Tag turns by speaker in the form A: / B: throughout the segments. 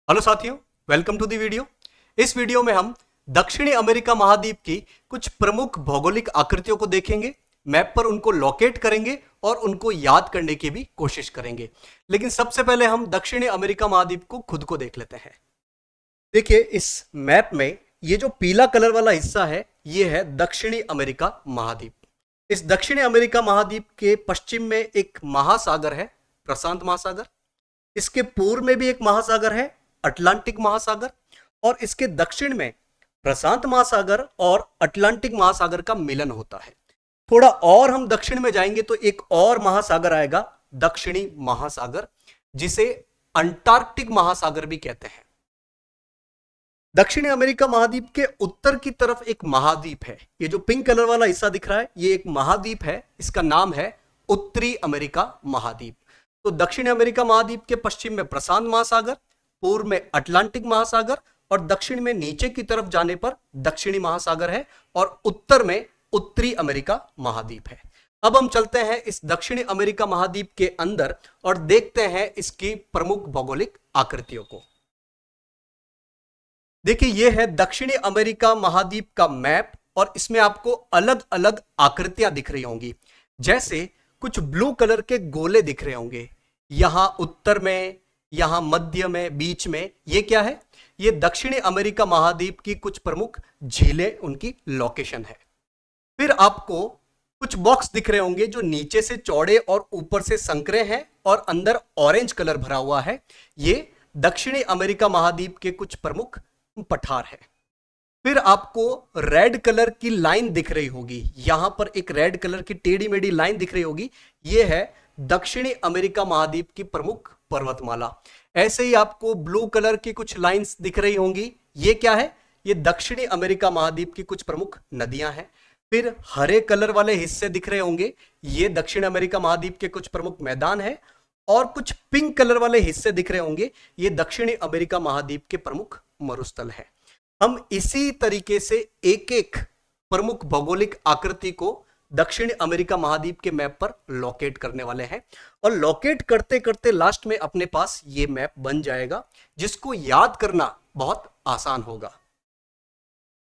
A: Hello साथियों, welcome to the video. इस video में हम दक्षिणी अमेरिका महाद्वीप की कुछ प्रमुख भौगोलिक आकृतियों को देखेंगे, मैप पर उनको लोकेट करेंगे और उनको याद करने की भी कोशिश करेंगे। लेकिन सबसे पहले हम दक्षिणी अमेरिका महाद्वीप को खुद को देख लेते हैं। देखिए, इस मैप में ये जो पीला कलर वाला हिस्सा है, ये है दक्षिणी अमेरिका महाद्वीप। इस दक्षिणी अमेरिका महाद्वीप के पश्चिम में एक महासागर है, प्रशांत महासागर। इसके पूर्व में भी एक महासागर है, अटलांटिक महासागर। और इसके दक्षिण में प्रशांत महासागर और अटलांटिक महासागर का मिलन होता है। थोड़ा और हम दक्षिण में जाएंगे तो एक और महासागर आएगा, दक्षिणी महासागर, जिसे अंटार्कटिक महासागर भी कहते हैं। दक्षिणी अमेरिका महाद्वीप के उत्तर की तरफ एक महाद्वीप है। ये जो पिंक कलर वाला हिस्सा दिख रहा है, ये एक महाद्वीप है। इसका नाम है उत्तरी अमेरिका महाद्वीप। तो दक्षिणी अमेरिका महाद्वीप के पश्चिम में प्रशांत महासागर, पूर्व में अटलांटिक महासागर और दक्षिण में नीचे की तरफ जाने पर दक्षिणी महासागर है और उत्तर में उत्तरी अमेरिका महाद्वीप है। अब हम चलते हैं इस दक्षिणी अमेरिका महाद्वीप के अंदर और देखते हैं इसकी प्रमुख भौगोलिक आकृतियों को। देखिए, यह है दक्षिणी अमेरिका महाद्वीप का मैप और इसमें आपको अलग अलग आकृतियां दिख रही होंगी। जैसे कुछ ब्लू कलर के गोले दिख रहे होंगे, यहां उत्तर में, यहां मध्य में, बीच में। ये क्या है? ये दक्षिणी अमेरिका महाद्वीप की कुछ प्रमुख झीलें, उनकी लोकेशन है। फिर आपको कुछ बॉक्स दिख रहे होंगे जो नीचे से चौड़े और ऊपर से संकरे हैं और अंदर ऑरेंज कलर भरा हुआ है। ये दक्षिणी अमेरिका महाद्वीप के कुछ प्रमुख पठार है। फिर आपको रेड कलर की लाइन दिख रही होगी, यहां पर एक रेड कलर की टेढ़ी मेढ़ी लाइन दिख रही होगी। यह है दक्षिणी अमेरिका महाद्वीप की प्रमुख पर्वतमाला। ऐसे ही आपको ब्लू कलर की कुछ लाइंस दिख रही होंगी। ये क्या है? ये दक्षिणी अमेरिका महाद्वीप की कुछ प्रमुख नदियां हैं। फिर हरे कलर वाले हिस्से दिख रहे होंगे, ये दक्षिण अमेरिका महाद्वीप के कुछ प्रमुख मैदान है। और कुछ पिंक कलर वाले हिस्से दिख रहे होंगे, ये दक्षिणी अमेरिका महाद्वीप के प्रमुख मरुस्थल है। हम इसी तरीके से एक एक प्रमुख भौगोलिक आकृति को दक्षिण अमेरिका महाद्वीप के मैप पर लोकेट करने वाले हैं और लोकेट करते करते लास्ट में अपने पास ये मैप बन जाएगा, जिसको याद करना बहुत आसान होगा।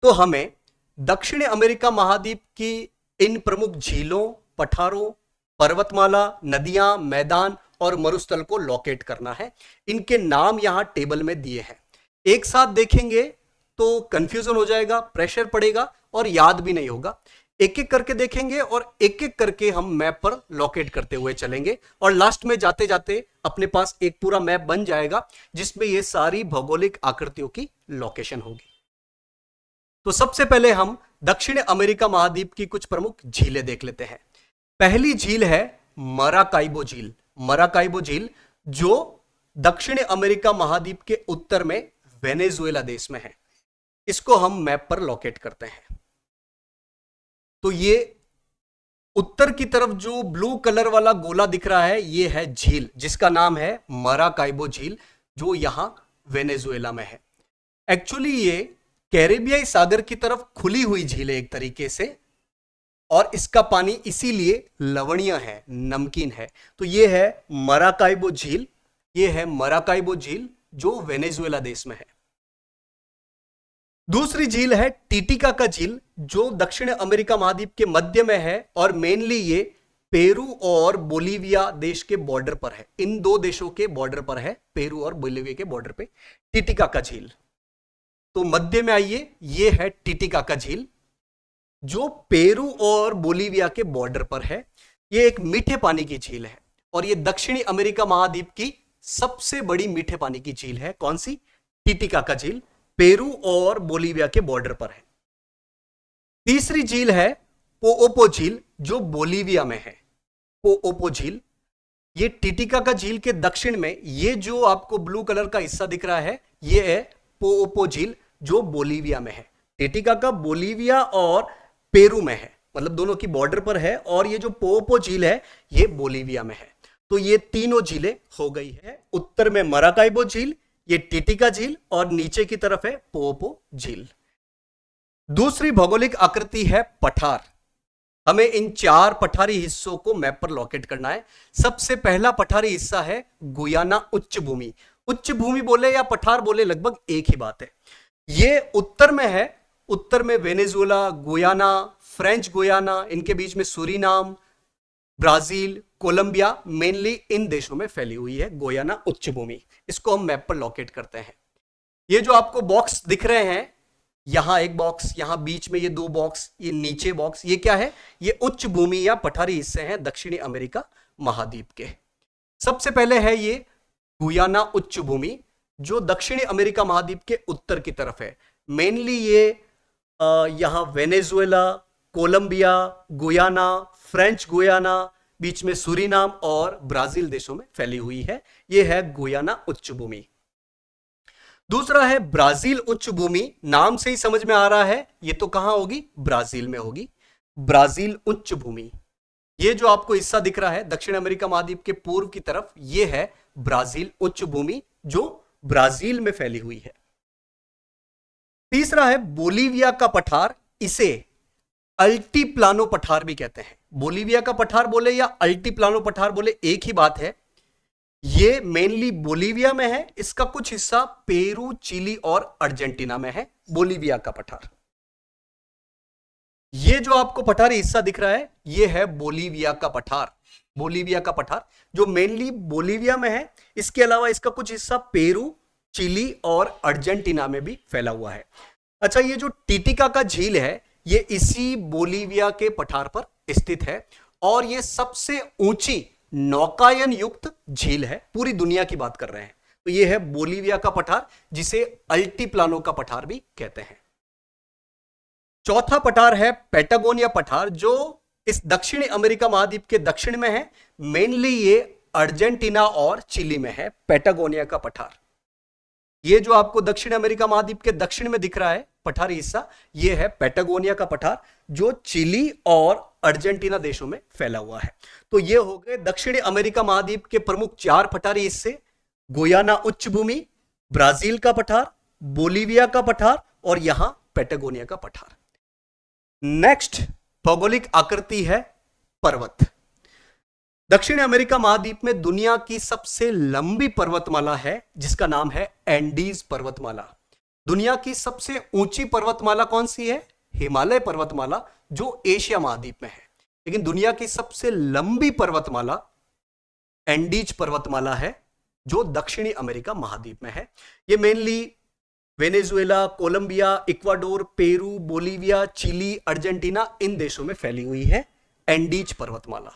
A: तो हमें दक्षिण अमेरिका महाद्वीप की इन प्रमुख झीलों, पठारों, पर्वतमाला, नदियां, मैदान और मरुस्थल को लोकेट करना है। इनके नाम यहां टेबल में दिए हैं। एक साथ देखेंगे तो कंफ्यूजन हो जाएगा, प्रेशर पड़ेगा और याद भी नहीं होगा। एक एक करके देखेंगे और एक एक करके हम मैप पर लोकेट करते हुए चलेंगे और लास्ट में जाते जाते अपने पास एक पूरा मैप बन जाएगा जिसमें ये सारी भौगोलिक आकृतियों की लोकेशन होगी। तो सबसे पहले हम दक्षिण अमेरिका महाद्वीप की कुछ प्रमुख झीलें देख लेते हैं। पहली झील है मराकाइबो झील। मराकाइबो झील जो दक्षिण अमेरिका महाद्वीप के उत्तर में वेनेजुएला देश में है। इसको हम मैप पर लोकेट करते हैं। तो ये उत्तर की तरफ जो ब्लू कलर वाला गोला दिख रहा है, ये है झील जिसका नाम है मराकाइबो झील, जो यहां वेनेजुएला में है। एक्चुअली ये कैरेबियाई सागर की तरफ खुली हुई झील है एक तरीके से, और इसका पानी इसीलिए लवणीय है, नमकीन है। तो ये है मराकाइबो झील। ये है मराकाइबो झील जो वेनेजुएला देश में है। दूसरी झील है टिटिकाका झील जो दक्षिण अमेरिका महाद्वीप के मध्य में है और मेनली ये पेरू और बोलीविया देश के बॉर्डर पर है। इन दो देशों के बॉर्डर पर है, पेरू और बोलीविया के बॉर्डर पे टिटिकाका झील। तो मध्य में आइए, ये है टिटिकाका झील जो पेरू और बोलीविया के बॉर्डर पर है। ये एक मीठे पानी की झील है और ये दक्षिणी अमेरिका महाद्वीप की सबसे बड़ी मीठे पानी की झील है। कौन सी? टिटिकाका झील, पेरू और बोलीविया के बॉर्डर पर है। तीसरी झील है पोओपो झील जो बोलीविया में है। पोओपो झील, ये टिटिकाका झील के दक्षिण में, ये जो आपको ब्लू कलर का हिस्सा दिख रहा है, ये है पोओपो झील जो बोलीविया में है। टिटिकाका बोलीविया और पेरू में है, मतलब दोनों की बॉर्डर पर है। और ये जो पोओपो झील है, ये बोलीविया में है। तो ये तीनों झीलें हो गई है। उत्तर में मराकाइबो झील, ये टिटिका झील और नीचे की तरफ है पोओपो झील। दूसरी भौगोलिक आकृति है पठार। हमें इन चार पठारी हिस्सों को मैप पर लोकेट करना है। सबसे पहला पठारी हिस्सा है गुयाना उच्च भूमि। उच्च भूमि बोले या पठार बोले लगभग एक ही बात है। ये उत्तर में है, उत्तर में वेनेजुएला, गुयाना, फ्रेंच गुयाना, इनके बीच में सूरीनाम, ब्राजील, कोलंबिया, मेनली इन देशों में फैली हुई है गुयाना उच्च भूमि। इसको हम मैप पर लोकेट करते हैं। ये जो आपको बॉक्स दिख रहे हैं, यहां एक बॉक्स, यहां बीच में ये दो बॉक्स, ये नीचे बॉक्स, ये क्या है? ये उच्च भूमि या पठारी हिस्से हैं दक्षिणी अमेरिका महाद्वीप के। सबसे पहले है ये गुयाना उच्च भूमि, जो दक्षिणी अमेरिका महाद्वीप के उत्तर की तरफ है। मेनली ये यहां Venezuela, Colombia, Guyana, French Guiana, बीच में सूरीनाम और ब्राजील देशों में फैली हुई है। ये है गुयाना उच्च भूमि। दूसरा है ब्राजील उच्च भूमि। नाम से ही समझ में आ रहा है ये तो कहां होगी? ब्राजील में होगी। ब्राजील उच्च भूमि, ये जो आपको हिस्सा दिख रहा है दक्षिण अमेरिका महाद्वीप के पूर्व की तरफ, ये है ब्राजील उच्च भूमि जो ब्राजील में फैली हुई है। तीसरा है बोलीविया का पठार, इसे अल्टीप्लानो पठार भी कहते हैं। बोलीविया का पठार बोले या अल्टीप्लानो पठार बोले एक ही बात है। ये मेनली बोलीविया में है, इसका कुछ हिस्सा पेरू, चिली और अर्जेंटीना में है। बोलीविया का पठार, ये जो आपको पठारी हिस्सा दिख रहा है, ये है बोलीविया का पठार। बोलीविया का पठार जो मेनली बोलीविया में है, इसके अलावा इसका कुछ हिस्सा पेरू, चिली और अर्जेंटीना में भी फैला हुआ है। अच्छा, ये जो टीटिका का झील है, ये इसी बोलीविया के पठार पर स्थित है और ये सबसे ऊंची नौकायन युक्त झील है। पूरी दुनिया की बात कर रहे हैं तो ये है बोलीविया का पठार, जिसे अल्टीप्लानो का पठार भी कहते हैं। चौथा पठार है पैटागोनिया पठार, जो इस दक्षिणी अमेरिका महाद्वीप के दक्षिण में है। मेनली ये अर्जेंटीना और चिली में है पैटागोनिया का पठार। ये जो आपको दक्षिण अमेरिका महाद्वीप के दक्षिण में दिख रहा है पठारी हिस्सा, ये है पैटागोनिया का पठार जो चिली और अर्जेंटीना देशों में फैला हुआ है। तो ये हो गए दक्षिणी अमेरिका महाद्वीप के प्रमुख 4 पठारी हिस्से: गुयाना उच्च भूमि, ब्राजील का पठार, बोलीविया का पठार और यहां पैटागोनिया का पठार। नेक्स्ट भौगोलिक आकृति है पर्वत। दक्षिण अमेरिका महाद्वीप में दुनिया की सबसे लंबी पर्वतमाला है जिसका नाम है एंडीज पर्वतमाला। दुनिया की सबसे ऊंची पर्वतमाला कौन सी है? हिमालय पर्वतमाला, जो एशिया महाद्वीप में है। लेकिन दुनिया की सबसे लंबी पर्वतमाला एंडीज पर्वतमाला है जो दक्षिणी अमेरिका महाद्वीप में है। ये mainly Venezuela, Colombia, Ecuador, Peru, Bolivia, Chile, Argentina इन देशों में फैली हुई है एंडीज पर्वतमाला।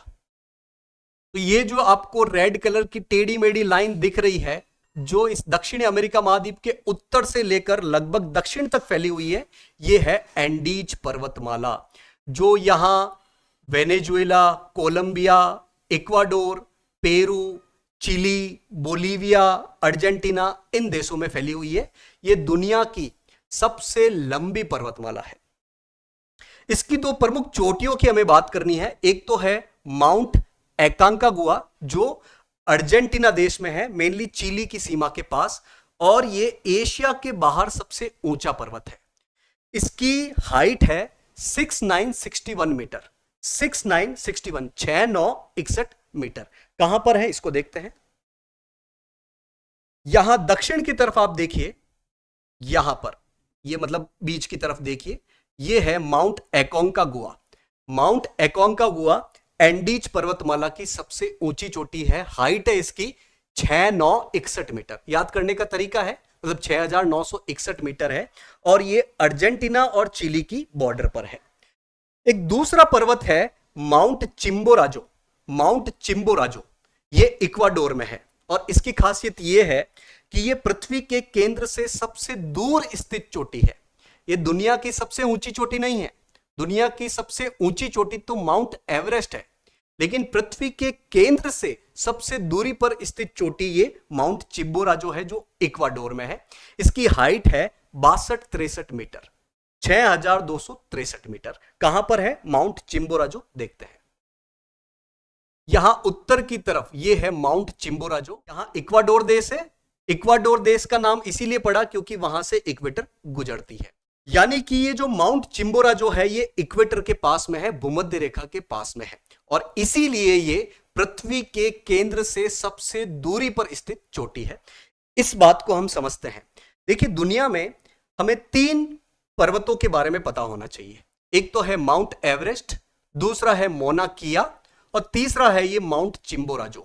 A: तो ये जो आपको रेड कलर की टेढ़ी मेढ़ी लाइन दिख रही है, जो इस दक्षिणी अमेरिका महाद्वीप के उत्तर से लेकर लगभग दक्षिण तक फैली हुई है, ये है एंडीज पर्वतमाला, जो यहां Venezuela, Colombia, Ecuador, Peru, Chile, Bolivia, Argentina इन देशों में फैली हुई है। ये दुनिया की सबसे लंबी पर्वतमाला है। इसकी 2 प्रमुख चोटियों की हमें बात करनी है। एक तो है माउंट एकांकागुआ जो अर्जेंटीना देश में है, मेनली चिली की सीमा के पास, और ये एशिया के बाहर सबसे ऊंचा पर्वत है। इसकी हाइट है 6961 मीटर। 6961 मीटर। कहां पर है इसको देखते हैं। यहां दक्षिण की तरफ आप देखिए, यहां पर ये मतलब बीच की तरफ देखिए, ये है माउंट एकोंकागुआ। माउंट एकोंकागुआ एंडीज पर्वतमाला की सबसे ऊंची चोटी है। हाइट है इसकी 6961 मीटर। याद करने का तरीका है, मतलब 6961 मीटर है और ये अर्जेंटीना और चिली की बॉर्डर पर है। एक दूसरा पर्वत है माउंट चिम्बोराजो। माउंट चिम्बोराजो ये इक्वाडोर में है और इसकी खासियत ये है कि ये पृथ्वी के केंद्र से सबसे दूर स्थित चोटी है। ये दुनिया की सबसे ऊंची चोटी नहीं है। दुनिया की सबसे ऊंची चोटी तो माउंट एवरेस्ट है, लेकिन पृथ्वी के केंद्र से सबसे दूरी पर स्थित चोटी ये माउंट चिम्बोराजो है जो इक्वाडोर में है। इसकी हाइट है 62-63 मीटर, 6263 मीटर। कहां पर है माउंट चिम्बोराजो देखते हैं। यहां उत्तर की तरफ ये है माउंट चिम्बोराजो। यहां इक्वाडोर देश है। इक्वाडोर देश का नाम इसीलिए पड़ा क्योंकि वहां से इक्वेटर गुजरती है। यानी कि ये जो माउंट चिम्बोराजो है ये इक्वेटर के पास में है, भूमध्य रेखा के पास में है और इसीलिए ये पृथ्वी के केंद्र से सबसे दूरी पर स्थित चोटी है। इस बात को हम समझते हैं। देखिए, दुनिया में हमें 3 पर्वतों के बारे में पता होना चाहिए। एक तो है माउंट एवरेस्ट, दूसरा है मोना किया और तीसरा है ये माउंट चिम्बोराजो।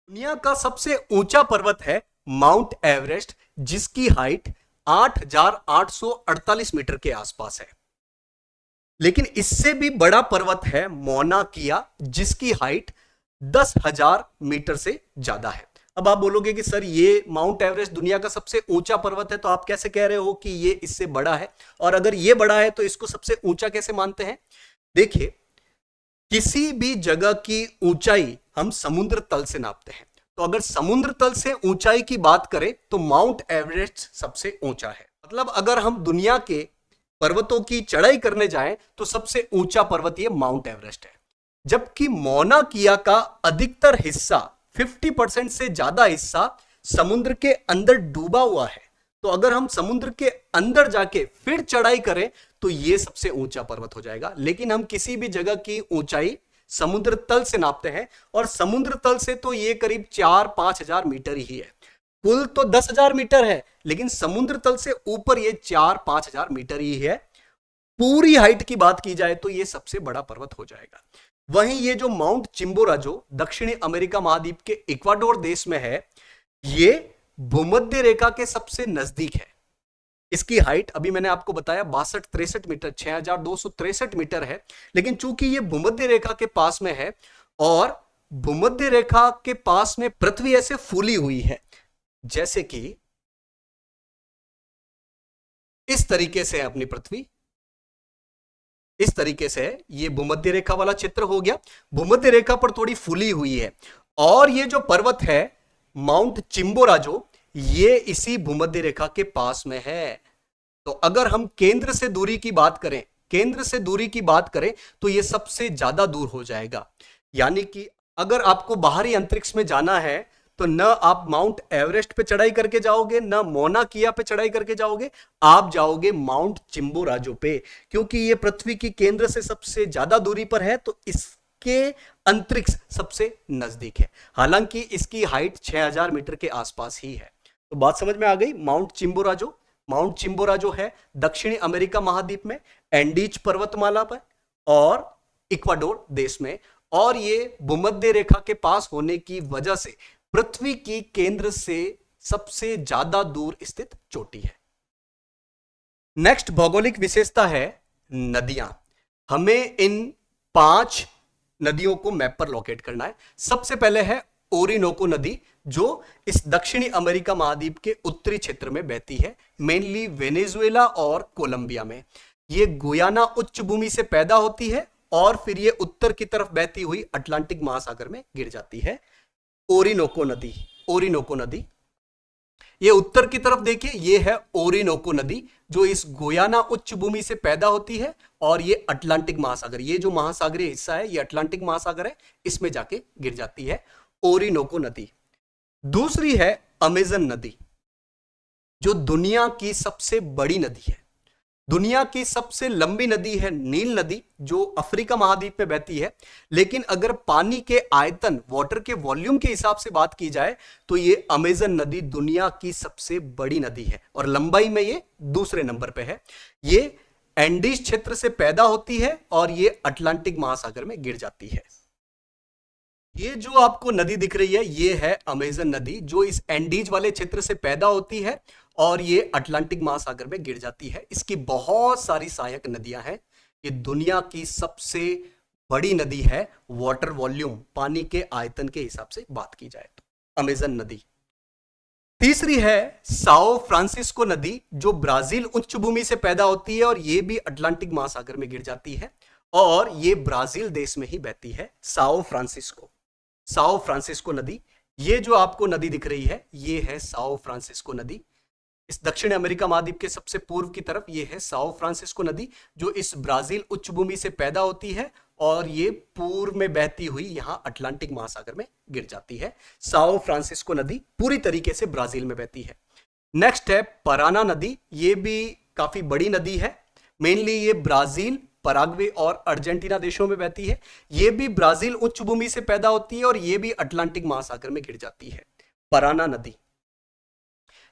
A: दुनिया का सबसे ऊंचा पर्वत है माउंट एवरेस्ट, जिसकी हाइट 8,848 मीटर के आसपास है। लेकिन इससे भी बड़ा पर्वत है मोना किया, जिसकी हाइट 10,000 मीटर से ज्यादा है। अब आप बोलोगे कि सर, ये माउंट एवरेस्ट दुनिया का सबसे ऊंचा पर्वत है, तो आप कैसे कह रहे हो कि ये इससे बड़ा है? और अगर ये बड़ा है तो इसको सबसे ऊंचा कैसे मानते हैं? देखिए, किसी भी जगह की ऊंचाई हम समुद्र तल से नापते हैं। तो अगर समुद्र तल से ऊंचाई की बात करें तो माउंट एवरेस्ट सबसे ऊंचा है। मतलब अगर हम दुनिया के पर्वतों की चढ़ाई करने जाएं तो सबसे ऊंचा पर्वत ये माउंट एवरेस्ट है। जबकि मोना किया का अधिकतर हिस्सा 50% से ज्यादा हिस्सा समुद्र के अंदर डूबा हुआ है। तो अगर हम समुद्र के अंदर जाके फिर चढ़ाई करें तो ये सबसे ऊंचा पर्वत हो जाएगा। लेकिन हम किसी भी जगह की ऊंचाई समुद्र तल से नापते हैं, और समुद्र तल से तो ये करीब 4-5 हजार मीटर ही है। पुल तो 10,000 मीटर है, लेकिन समुद्र तल से ऊपर ये 4-5 हजार मीटर ही है। पूरी हाइट की बात की जाए तो ये सबसे बड़ा पर्वत हो जाएगा। वहीं ये जो माउंट चिम्बोराजो दक्षिणी अमेरिका महाद्वीप के इक्वाडोर देश में है, ये भूमध्य रेखा के सबसे नजदीक है। इसकी हाइट अभी मैंने आपको बताया 62-63 मीटर, 6,263 मीटर है। लेकिन चूंकि ये भूमध्य रेखा के पास में है और भूमध्य रेखा के पास में पृथ्वी ऐसे फूली हुई है, जैसे कि इस तरीके से है अपनी पृथ्वी, इस तरीके से ये भूमध्य रेखा वाला चित्र हो गया। भूमध्य रेखा पर थोड़ी फूली हुई है। और ये जो पर्वत है माउंट चिम्बोराजो, ये इसी भूमध्य रेखा के पास में है। तो अगर हम केंद्र से दूरी की बात करें, केंद्र से दूरी की बात करें तो ये सबसे ज्यादा दूर हो जाएगा। यानी कि अगर आपको बाहरी अंतरिक्ष में जाना है तो न आप माउंट एवरेस्ट पे चढ़ाई करके जाओगे, न मोना किया पे चढ़ाई करके जाओगे, आप जाओगे माउंट चिम्बोराजो पे, क्योंकि ये पृथ्वी की केंद्र से सबसे ज्यादा दूरी पर है। तो इसके अंतरिक्ष सबसे नजदीक है। हालांकि इसकी हाइट 6,000 मीटर के आसपास ही है। तो बात समझ में आ गई। माउंट चिम्बोराजो, माउंट चिम्बोराजो है दक्षिणी अमेरिका महाद्वीप में एंडीज पर्वतमाला पर और इक्वाडोर देश में, और ये भूमध्य रेखा के पास होने की वजह से पृथ्वी की केंद्र से सबसे ज्यादा दूर स्थित चोटी है। नेक्स्ट भौगोलिक विशेषता है नदियां। हमें इन 5 नदियों को मैप पर लोकेट करना है। सबसे पहले है ओरिनोको नदी, जो इस दक्षिणी अमेरिका महाद्वीप के उत्तरी क्षेत्र में बहती है, मेनली वेनेजुएला और कोलंबिया में। ये गुयाना उच्च भूमि से पैदा होती है और फिर ये उत्तर की तरफ बहती हुई अटलांटिक महासागर में गिर जाती है। ओरिनोको नदी, ओरिनोको नदी, ये उत्तर की तरफ देखिए, ये है ओरिनोको नदी, जो इस गुयाना उच्च भूमि से पैदा होती है और ये अटलांटिक महासागर, ये जो महासागरीय हिस्सा है ये अटलांटिक महासागर है, इसमें जाके गिर जाती है ओरिनोको नदी। दूसरी है अमेजन नदी, जो दुनिया की सबसे बड़ी नदी है। दुनिया की सबसे लंबी नदी है नील नदी, जो अफ्रीका महाद्वीप में बहती है। लेकिन अगर पानी के आयतन, वाटर के वॉल्यूम के हिसाब से बात की जाए तो ये अमेजन नदी दुनिया की सबसे बड़ी नदी है और लंबाई में ये दूसरे नंबर पे है। ये एंडीज क्षेत्र से पैदा होती है और ये अटलांटिक महासागर में गिर जाती है। ये जो आपको नदी दिख रही है ये है अमेजन नदी, जो इस एंडीज वाले क्षेत्र से पैदा होती है और ये अटलांटिक महासागर में गिर जाती है। इसकी बहुत सारी सहायक नदियां हैं। ये दुनिया की सबसे बड़ी नदी है वाटर वॉल्यूम, पानी के आयतन के हिसाब से बात की जाए तो अमेजन नदी। तीसरी है साओ फ्रांसिस्को नदी, जो ब्राजील उच्च भूमि से पैदा होती है और ये भी अटलांटिक महासागर में गिर जाती है और ये ब्राजील देश में ही बहती है। साओ फ्रांसिस्को, साओ फ्रांसिस्को नदी, ये जो आपको नदी दिख रही है ये है साओ फ्रांसिस्को नदी। इस दक्षिण अमेरिका महाद्वीप के सबसे पूर्व की तरफ ये है साओ फ्रांसिस्को नदी, जो इस ब्राजील उच्च भूमि से पैदा होती है और ये पूर्व में बहती हुई यहां अटलांटिक महासागर में गिर जाती है। साओ फ्रांसिस्को नदी पूरी तरीके से ब्राजील में बहती है। नेक्स्ट है पराना नदी, ये भी काफी बड़ी नदी है। मेनली ये ब्राजील, पराग्वे और अर्जेंटीना देशों में बहती है। ये भी ब्राजील उच्च भूमि से पैदा होती है और ये भी अटलांटिक महासागर में गिर जाती है। पराना नदी।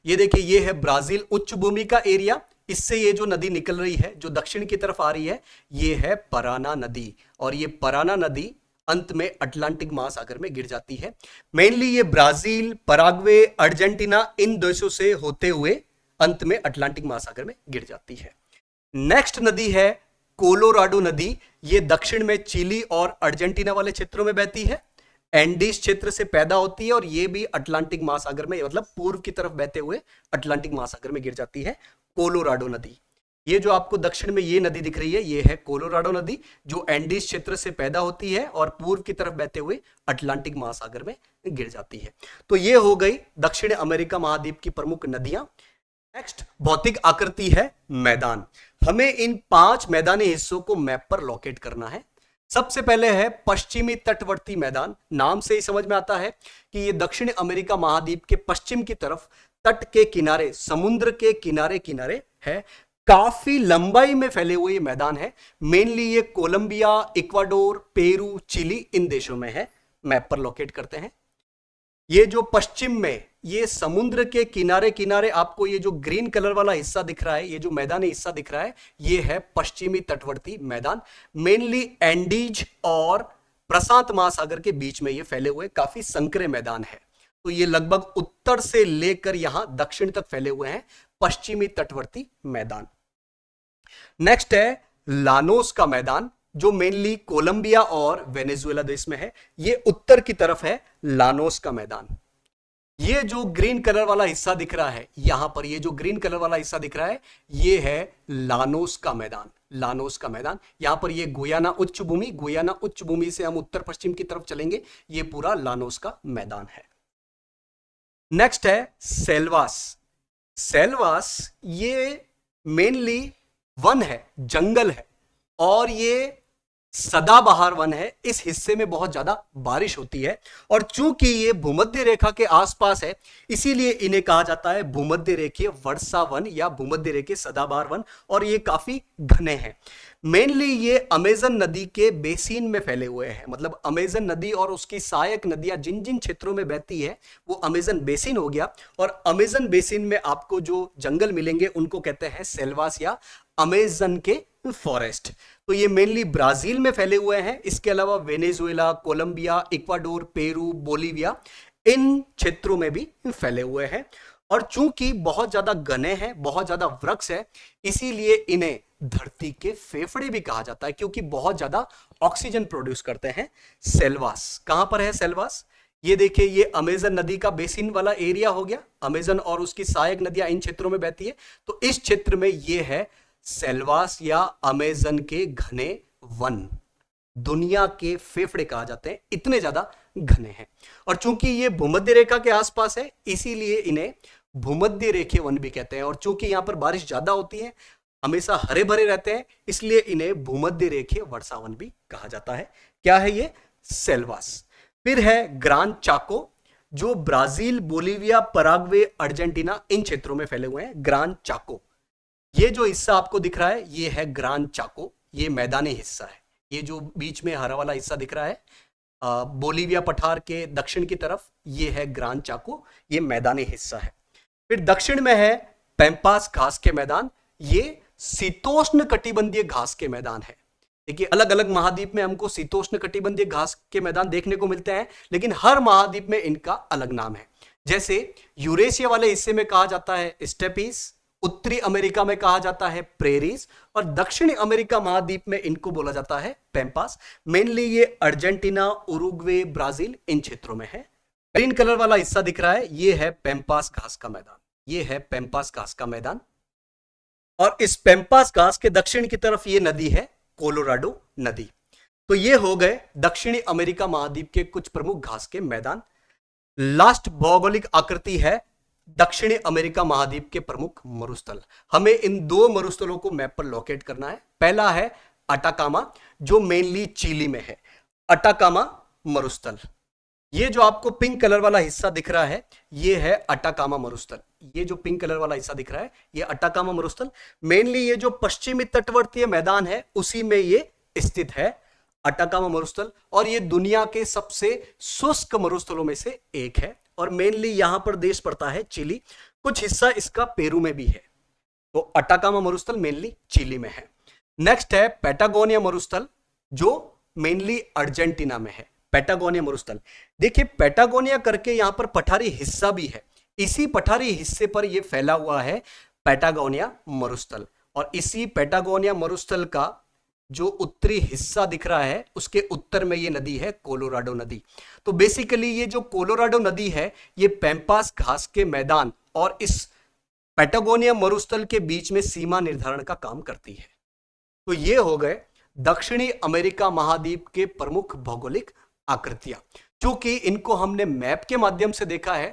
A: ये देखिए, ये है ब्राजील उच्च भूमि का एरिया। इससे ये जो नदी निकल रही है, जो दक्षिण की तरफ आ रही है, ये है पराना नदी। और ये पराना नदी अंत में अटलांटिक महासागर में गिर जाती है। मेनली ये ब्राजील, पराग्वे, अर्जेंटीना, इन देशों से होते हुए अंत में अटलांटिक महासागर में गिर जाती है। नेक्स्ट नदी है कोलोराडो नदी। ये दक्षिण में चिली और अर्जेंटीना वाले क्षेत्रों में बहती है। एंडीज क्षेत्र से पैदा होती है और ये भी अटलांटिक महासागर में, मतलब पूर्व की तरफ बहते हुए अटलांटिक महासागर में गिर जाती है कोलोराडो नदी। ये जो आपको दक्षिण में ये नदी दिख रही है, ये है कोलोराडो नदी, जो एंडीज क्षेत्र से पैदा होती है और पूर्व की तरफ बहते हुए अटलांटिक महासागर में गिर जाती है। तो ये हो गई दक्षिण अमेरिका महाद्वीप की प्रमुख नदियां। नेक्स्ट भौतिक आकृति है मैदान। हमें इन 5 मैदानी हिस्सों को मैप पर लोकेट करना है। सबसे पहले है पश्चिमी तटवर्ती मैदान। नाम से ही समझ में आता है कि ये दक्षिण अमेरिका महाद्वीप के पश्चिम की तरफ तट के किनारे, समुद्र के किनारे किनारे है। काफी लंबाई में फैले हुए ये मैदान है। मेनली ये कोलंबिया, इक्वाडोर, पेरू, चिली, इन देशों में है। मैप पर लोकेट करते हैं। ये जो पश्चिम में ये समुद्र के किनारे किनारे आपको ये जो ग्रीन कलर वाला हिस्सा दिख रहा है, ये जो मैदानी हिस्सा दिख रहा है, ये है पश्चिमी तटवर्ती मैदान। मेनली एंडीज और प्रशांत महासागर के बीच में ये फैले हुए काफी संकरे मैदान है। तो ये लगभग उत्तर से लेकर यहां दक्षिण तक फैले हुए हैं पश्चिमी तटवर्ती मैदान। नेक्स्ट है लानोस का मैदान, जो मेनली कोलंबिया और वेनेजुएला देश में है। ये उत्तर की तरफ है लानोस का मैदान। ये जो ग्रीन कलर वाला हिस्सा दिख रहा है, यहां पर ये जो ग्रीन कलर वाला हिस्सा दिख रहा है, ये है लानोस का मैदान। लानोस का मैदान, यहां पर ये गुयाना उच्च भूमि, गुयाना उच्च भूमि से हम उत्तर पश्चिम की तरफ चलेंगे, ये पूरा लानोस का मैदान है। नेक्स्ट है सेल्वास। सेल्वास ये मेनली वन है, जंगल है, और ये सदाबहार वन है। इस हिस्से में बहुत ज्यादा बारिश होती है, और चूंकि ये भूमध्य रेखा के आसपास है, इसीलिए इन्हें कहा जाता है भूमध्य रेखीय वर्षा वन या भूमध्य रेखीय सदाबहार वन। और ये काफी घने हैं। मेनली ये अमेजन नदी के बेसिन में फैले हुए हैं। मतलब अमेजन नदी और उसकी सहायक नदियां जिन जिन क्षेत्रों में बहती है, वो अमेजन बेसिन हो गया। और अमेजन बेसिन में आपको जो जंगल मिलेंगे उनको कहते हैं सेल्वास या अमेजन के फॉरेस्ट। तो ये मेनली ब्राजील में फैले हुए हैं। इसके अलावा Venezuela, Colombia, Ecuador, Peru, Bolivia, इन क्षेत्रों में भी फैले हुए हैं। और चूंकि बहुत ज्यादा घने हैं, बहुत ज्यादा वृक्ष है, इसीलिए इन्हें धरती के फेफड़े भी कहा जाता है, क्योंकि बहुत ज्यादा ऑक्सीजन प्रोड्यूस करते हैं। सेल्वास कहां पर है? सेल्वास ये देखिए, ये अमेजन नदी का बेसिन वाला एरिया हो गया। अमेजन और उसकी सहायक नदियां इन क्षेत्रों में बहती है। तो इस क्षेत्र में ये है सेल्वास या अमेजन के घने वन। दुनिया के फेफड़े कहा जाते हैं, इतने ज्यादा घने हैं। और चूंकि ये भूमध्य रेखा के आसपास है, इसीलिए इन्हें भूमध्य रेखीय वन भी कहते हैं। और चूंकि यहां पर बारिश ज्यादा होती है, हमेशा हरे भरे रहते हैं, इसलिए इन्हें भूमध्य रेखीय वर्षा वन भी कहा जाता है। क्या है ये? सेल्वास। फिर है ग्रान चाको, जो ब्राजील, बोलीविया, पराग्वे, अर्जेंटीना, इन क्षेत्रों में फैले हुए हैं। ग्रान चाको, ये जो हिस्सा आपको दिख रहा है, ये है ग्रान चाको। ये मैदानी हिस्सा है। ये जो बीच में हरा वाला हिस्सा दिख रहा है, बोलीविया पठार के दक्षिण की तरफ, ये है ग्रान चाको, ये मैदानी हिस्सा है। फिर दक्षिण में है पैम्पास घास के मैदान। ये शीतोष्ण कटिबंधीय घास के मैदान है। देखिए, अलग अलग महाद्वीप में हमको शीतोष्ण कटिबंधीय घास के मैदान देखने को मिलते हैं, लेकिन हर महाद्वीप में इनका अलग नाम है। जैसे यूरेशिया वाले हिस्से में कहा जाता है स्टेपीज, उत्तरी अमेरिका में कहा जाता है प्रेरीज, और दक्षिणी अमेरिका महाद्वीप में इनको बोला जाता है पैम्पास। मेनली ये अर्जेंटीना, उरुग्वे, ब्राजील, इन क्षेत्रों में है। ग्रीन कलर वाला हिस्सा दिख रहा है, ये है पैम्पास घास का मैदान। ये है पैम्पास घास का मैदान। और इस पैम्पास घास के दक्षिण की तरफ ये नदी है कोलोराडो नदी। तो ये हो गए दक्षिणी अमेरिका महाद्वीप के कुछ प्रमुख घास के मैदान। लास्ट भौगोलिक आकृति है दक्षिणी अमेरिका महाद्वीप के प्रमुख मरुस्थल। हमें इन 2 मरुस्थलों को मैप पर लोकेट करना है। पहला है अटाकामा, जो मेनली चिली में है। अटाकामा मरुस्थल, ये जो आपको पिंक कलर वाला हिस्सा दिख रहा है, ये है अटाकामा मरुस्थल। ये जो पिंक कलर वाला हिस्सा दिख रहा है, ये अटाकामा मरुस्थल। मेनली ये जो पश्चिमी तटवर्तीय मैदान है, उसी में ये स्थित है अटाकामा मरुस्थल। और ये दुनिया के सबसे शुष्क मरुस्थलों में से एक है। और मेनली यहां पर देश पड़ता है चिली। कुछ हिस्सा इसका पेरू में भी है। तो अटाकामा मरुस्थल मेनली चिली में है। नेक्स्ट है पैटागोनिया मरुस्थल, जो मेनली अर्जेंटीना में है। पैटागोनिया मरुस्थल, देखिए पैटागोनिया करके यहां पर पठारी हिस्सा भी है, इसी पठारी हिस्से पर यह फैला हुआ है पैटागोनिया मरुस्थल। और इसी पैटागोनिया मरुस्थल का जो उत्तरी हिस्सा दिख रहा है उसके उत्तर में ये नदी है कोलोराडो नदी। तो बेसिकली ये जो कोलोराडो नदी है ये पैम्पास घास के मैदान और इस पैटागोनिया मरुस्थल के बीच में सीमा निर्धारण का काम करती है। तो ये हो गए दक्षिणी अमेरिका महाद्वीप के प्रमुख भौगोलिक आकृतियां। क्योंकि इनको हमने मैप के माध्यम से देखा है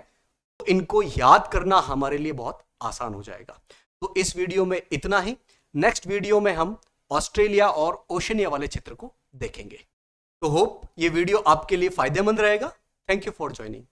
A: तो इनको याद करना हमारे लिए बहुत आसान हो जाएगा। तो इस वीडियो में इतना ही। नेक्स्ट वीडियो में हम ऑस्ट्रेलिया और ओशनिया वाले क्षेत्र को देखेंगे। तो होप ये वीडियो आपके लिए फायदेमंद रहेगा। Thank you for joining.